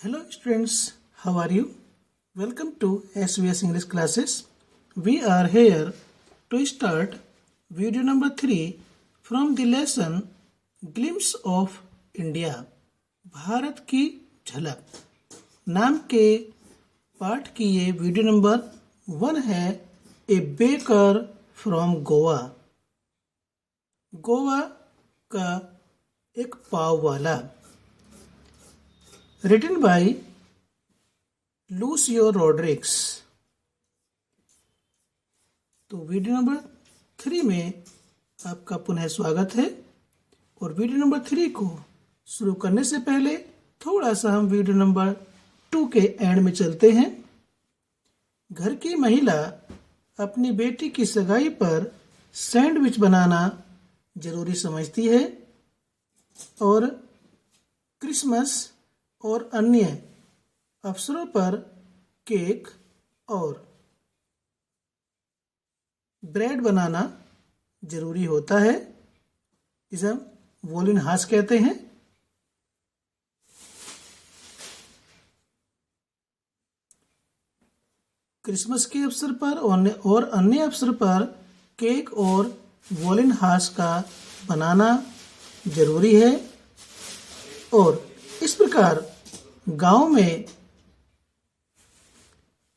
Hello students, how are you? Welcome to SVS English classes. We are here to start video number 3 from the lesson Glimpse of India. Bharat की झलक नाम के पाठ की ये video number 1 है. ए baker from Goa. Goa का एक पाव वाला. Written by Lucio Rodriguez. तो वीडियो नंबर 3 में आपका पुनः स्वागत है. और वीडियो नंबर 3 को शुरू करने से पहले थोड़ा सा हम वीडियो नंबर 2 के एंड में चलते हैं. घर की महिला अपनी बेटी की सगाई पर सैंडविच बनाना जरूरी समझती है और क्रिसमस और अन्य अवसरों पर केक और ब्रेड बनाना जरूरी होता है. इसे हम वोलिन हास कहते हैं. क्रिसमस के अवसर पर और अन्य अवसर पर केक और वोलिन हास का बनाना जरूरी है. और इस प्रकार गांव में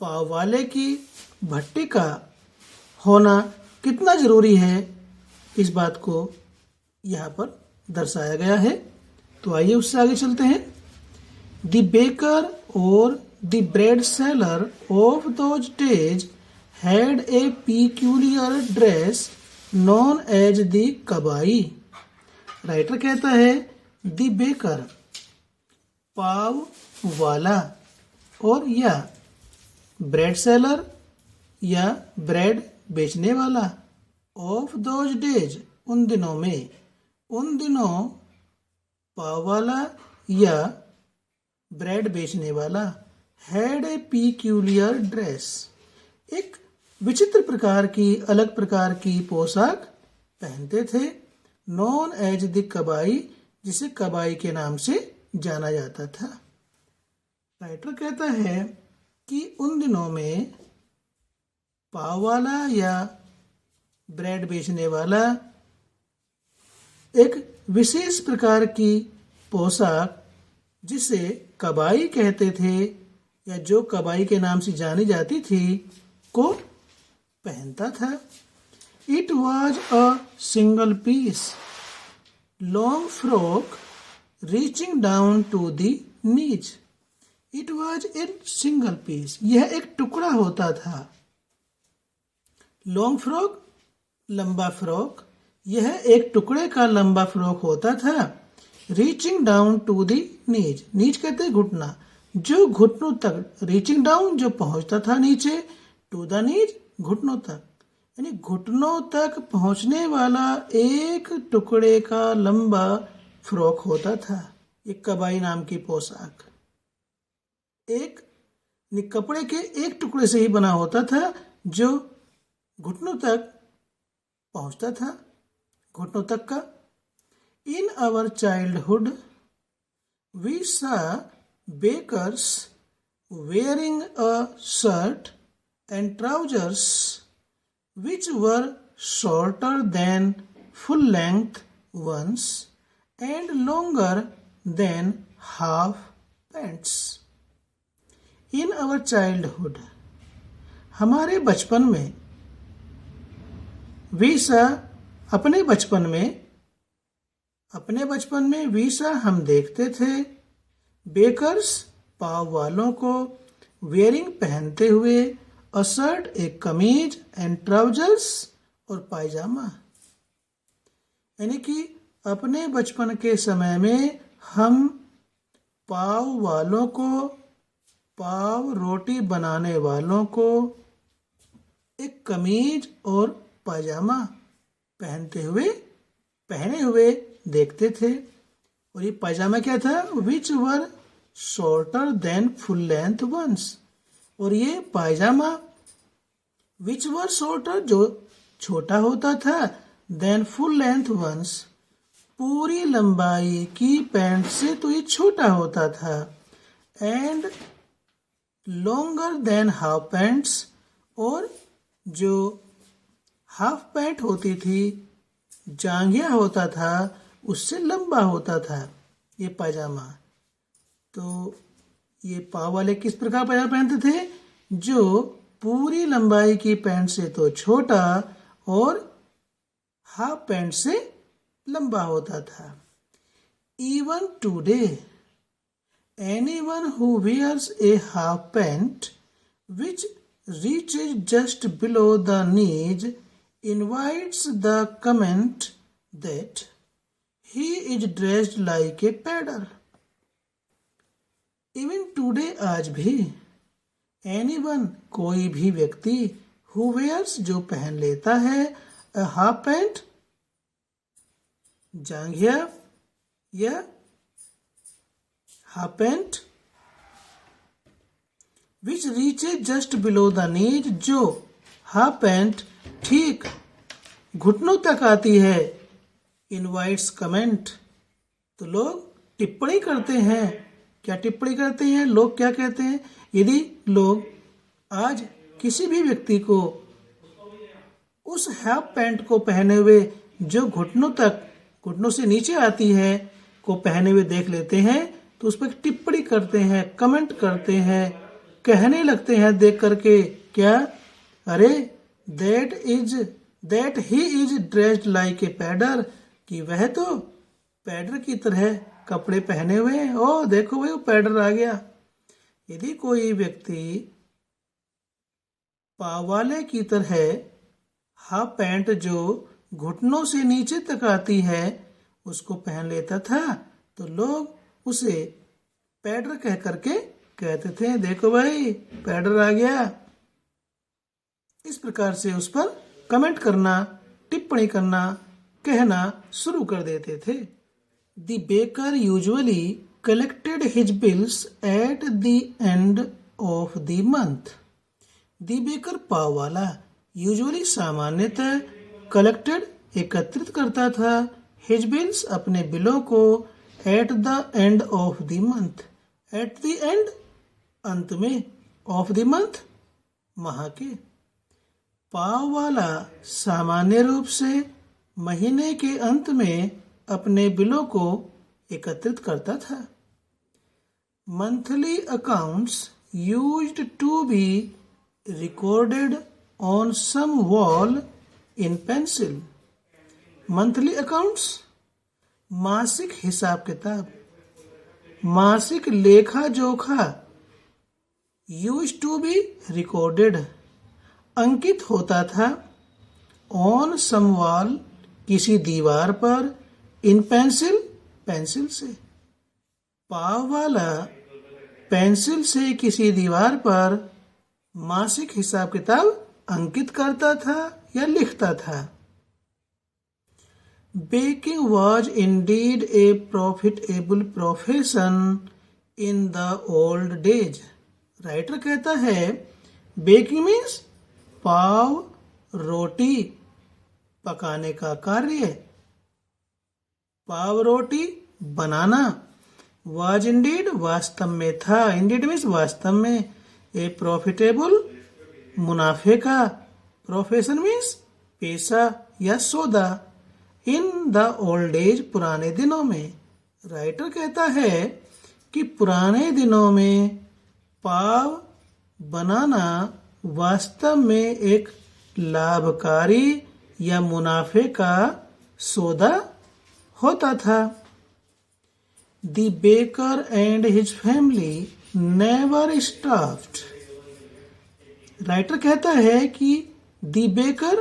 पाव वाले की भट्टी का होना कितना जरूरी है, इस बात को यहाँ पर दर्शाया गया है. तो आइए उससे आगे चलते हैं. द बेकर और the bread seller of those days had a peculiar dress known as the kabai. Writer कहता है द बेकर पाव वाला और या ब्रेड सेलर या ब्रेड बेचने वाला ऑफ दोज डेज उन दिनों पाव वाला या ब्रेड बेचने वाला हैड ए पीक्यूलियर ड्रेस एक विचित्र प्रकार की अलग प्रकार की पोशाक पहनते थे. नॉन एज द कबाई जिसे कबाई के नाम से जाना जाता था. राइटर कहता है कि उन दिनों में पाव वाला या ब्रेड बेचने वाला एक विशेष प्रकार की पोशाक जिसे कबाई कहते थे या जो कबाई के नाम से जानी जाती थी को पहनता था. It was a single piece long frock reaching down to the knees. It was a single piece. यह एक टुकड़ा होता था. लॉन्ग फ्रॉक लंबा फ्रॉक. यह एक टुकड़े का लंबा फ्रॉक होता था. Reaching down to the knees. नीच कहते हैं घुटना. जो घुटनों तक. Reaching down जो पहुंचता था नीचे. To the knees घुटनों तक. यानी घुटनों तक पहुंचने वाला एक टुकड़े का लंबा फ्रॉक होता था. एक कबाई नाम की पोशाक एक कपड़े के एक टुकड़े से ही बना होता था जो घुटनों तक पहुंचता था. घुटनों तक का. In our childhood we saw bakers wearing a shirt and trousers which were shorter than full length ones and longer than half pants. In our childhood, हमारे बचपन में, वीसा अपने बचपन में वीसा हम देखते थे. बेकर्स पाव वालों को, वेयरिंग पहनते हुए, अ शर्ट एक कमीज, एंड ट्राउजर्स और पायजामा. यानी कि अपने बचपन के समय में हम पाव वालों को, पाव रोटी बनाने वालों को एक कमीज और पायजामा पहने हुए देखते थे. और ये पायजामा क्या था? Which were shorter than full length ones. और ये पायजामा विच वर शॉर्टर जो छोटा होता था, देन फुल लेंथ वंस पूरी लंबाई की पैंट से तो ये छोटा होता था. And longer than half pants, और जो हाफ पैंट होती थी, जांघिया होता था, उससे लंबा होता था ये पायजामा। तो ये पाव वाले किस प्रकार पायजामा पहनते थे? जो पूरी लंबाई की पैंट से तो छोटा और हाफ पैंट से लंबा होता था। Even today anyone who wears a half pant which reaches just below the knees invites the comment that he is dressed like a pedder. Even today, आज भी anyone कोई भी व्यक्ति who wears जो पहन लेता है a half pant जांघिया या half pant which reaches just below the knees, जो हाफ पैंट ठीक घुटनों तक आती है, इनवाइट्स कमेंट, तो लोग टिप्पणी करते हैं। क्या टिप्पणी करते हैं? लोग क्या कहते हैं? यदि लोग आज किसी भी व्यक्ति को उस हाफ पैंट को पहने हुए जो घुटनों से नीचे आती है को पहने हुए देख लेते हैं, तो उस पर टिप्पणी करते हैं, कमेंट करते हैं, कहने लगते हैं देख करके, क्या? अरे that he is dressed like a pader, कि वह तो पैडर की तरह कपड़े पहने हुए हैं। ओ देखो भाई, वो पैडर आ गया। यदि कोई व्यक्ति पाव वाले की तरह हाफ पैंट जो घुटनों से नीचे तक आती है उसको पहन लेता था, तो लोग उसे पैडर कह करके कहते थे, देखो भाई पैडर आ गया। इस प्रकार से उस पर कमेंट करना, टिप्पणी करना, कहना शुरू कर देते थे। The baker usually collected his bills at the end of the month. The baker पाव वाला यूजुअली सामान्यतः कलेक्टेड एकत्रित करता था, हिज बिल्स अपने बिलों को, eight the end of the month, eight the and अंत में, ऑफ द मंथ माह के। पाव वाला सामान्य रूप से महीने के अंत में अपने बिलों को एकत्रित करता था। Monthly accounts used to be recorded on some wall in pencil. Monthly accounts मासिक हिसाब किताब, मासिक लेखा जोखा, यूज टू बी रिकॉर्डेड अंकित होता था, ऑन सम वॉल किसी दीवार पर, इन पेंसिल पेंसिल से। पाव वाला पेंसिल से किसी दीवार पर मासिक हिसाब किताब अंकित करता था या लिखता था। Baking was indeed a profitable profession in the old days. Writer कहता है बेकिंग मीन्स पाव रोटी पकाने का कार्य, पाव रोटी बनाना। was indeed वास्तव में था, indeed मीन्स वास्तव में, a profitable मुनाफे का, प्रोफेशन मीन्स पेशा या सौदा, इन द ओल्ड एज पुराने दिनों में। राइटर कहता है कि पुराने दिनों में पाव बनाना वास्तव में एक लाभकारी या मुनाफे का सौदा होता था। The baker and his family never starved. Writer कहता है कि द बेकर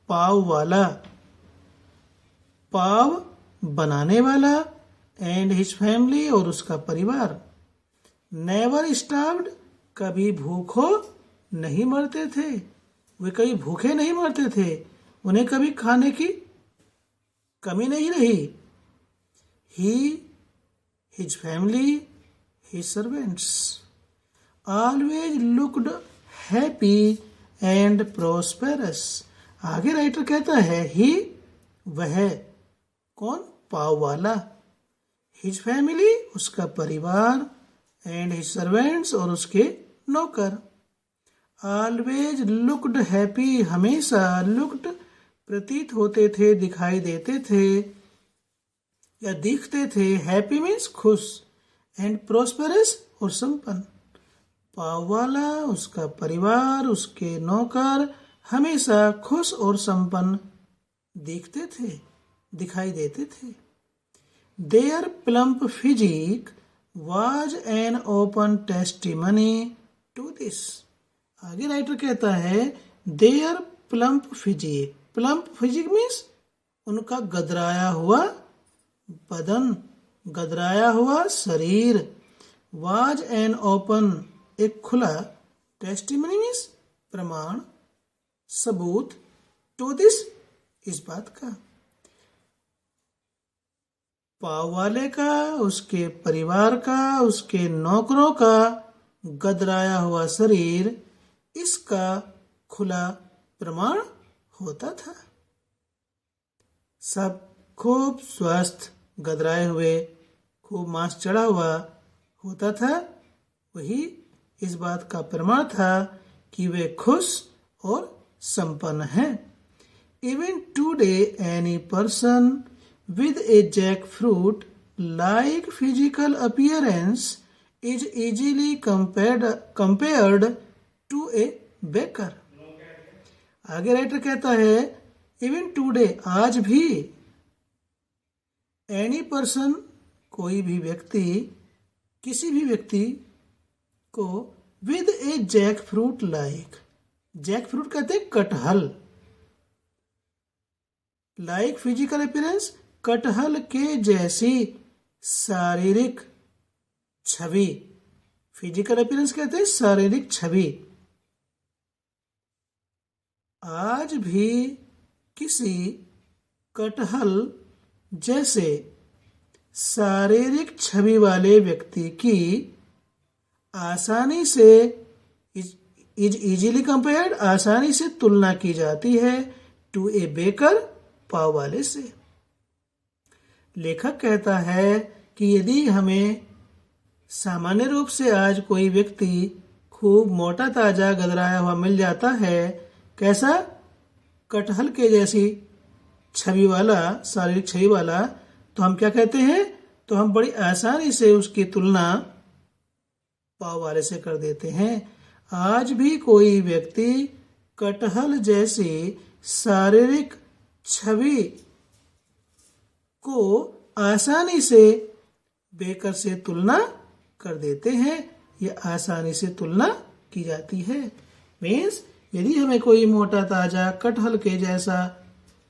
पाव वाला, पाव बनाने वाला, एंड हिज फैमिली और उसका परिवार, नेवर स्टार्व्ड कभी भूखों नहीं मरते थे। वे कभी भूखे नहीं मरते थे, उन्हें कभी खाने की कमी नहीं रही। He, his family, his servants always looked happy and prosperous. आगे राइटर कहता है ही, वह कौन? पाव वाला, हिज फैमिली उसका परिवार, एंड हिज सर्वेंट्स और उसके नौकर। ऑलवेज लुक्ड हैप्पी, हमेशा लुक्ड प्रतीत होते थे, दिखाई देते थे या दिखते थे। हैप्पी मीन्स खुश, एंड प्रोस्पेरस और संपन्न। पाव वाला, उसका परिवार, उसके नौकर हमेशा खुश और संपन्न दिखते थे, दिखाई देते थे। Their plump physique was an open testimony to this. आगे राइटर कहता है their plump physique. Plump physique means उनका गदराया हुआ बदन, गदराया हुआ शरीर। वाज एन ओपन, एक खुला, टेस्टिमनी मीन्स प्रमाण, सबूत, टू दिस, इस बात का। पाव वाले का, उसके परिवार का, उसके नौकरों का गदराया हुआ शरीर इसका खुला प्रमाण होता था। सब खूब स्वस्थ, गदराए हुए, खूब मांस चढ़ा हुआ होता था। वही इस बात का प्रमाण था कि वे खुश और संपन्न हैं। Even today any person with a jackfruit like physical appearance is easily compared to a baker. आगे राइटर कहता है इवन टुडे, आज भी, एनी पर्सन, कोई भी व्यक्ति, किसी भी व्यक्ति को with a jackfruit like, jackfruit कहते हैं कटहल, लाइक फिजिकल अपीयरेंस, कटहल के जैसी शारीरिक छवि। फिजिकल अपीयरेंस कहते हैं शारीरिक छवि। आज भी किसी कटहल जैसे शारीरिक छवि वाले व्यक्ति की आसानी से इज इजीली कंपेयर्ड, आसानी से तुलना की जाती है टू ए बेकर, पाव वाले से। लेखक कहता है कि यदि हमें सामान्य रूप से आज कोई व्यक्ति खूब मोटा ताजा गदराया हुआ मिल जाता है, कैसा, कटहल के जैसी छवि वाला, शारीरिक छवि वाला, तो हम क्या कहते हैं, तो हम बड़ी आसानी से उसकी तुलना पाव वाले से कर देते हैं। आज भी कोई व्यक्ति कटहल जैसी शारीरिक छवि को आसानी से बेकर से तुलना कर देते हैं, या आसानी से तुलना की जाती है। मीन्स यदि हमें कोई मोटा ताजा कटहल के जैसा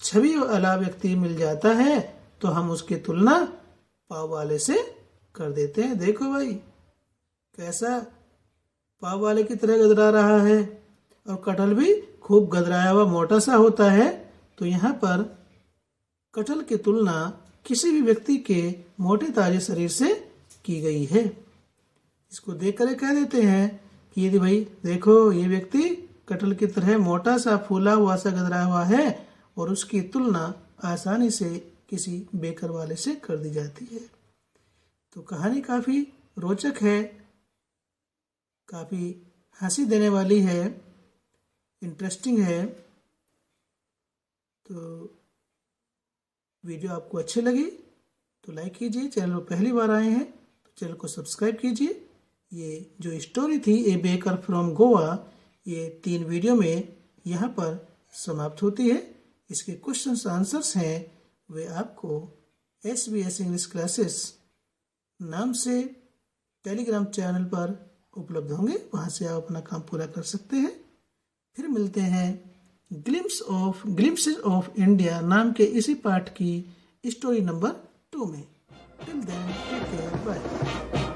छवि वाला व्यक्ति मिल जाता है तो हम उसकी तुलना पाव वाले से कर देते हैं। देखो भाई कैसा पाव वाले की तरह गदरा रहा है, और कटहल भी खूब गदराया हुआ मोटा सा होता है। तो यहाँ पर कटहल की तुलना किसी भी व्यक्ति के मोटे ताजे शरीर से की गई है। इसको देख कर कह देते हैं कि यदि भाई देखो ये व्यक्ति कटहल की तरह मोटा सा, फूला हुआ सा, गदराया हुआ है, और उसकी तुलना आसानी से किसी बेकर वाले से कर दी जाती है। तो कहानी काफी रोचक है, काफी हंसी देने वाली है, इंटरेस्टिंग है। तो वीडियो आपको अच्छी लगी तो लाइक कीजिए, चैनल पर पहली बार आए हैं तो चैनल को सब्सक्राइब कीजिए। ये जो स्टोरी थी ए बेकर फ्रॉम गोवा, ये 3 वीडियो में यहाँ पर समाप्त होती है। इसके क्वेश्चंस आंसर्स हैं वे आपको SBS इंग्लिश क्लासेस नाम से टेलीग्राम चैनल पर उपलब्ध होंगे, वहाँ से आप अपना काम पूरा कर सकते हैं। फिर मिलते हैं ग्लिम्पसेस ऑफ इंडिया नाम के इसी पाठ की स्टोरी नंबर 2 में। Till then take care, bye.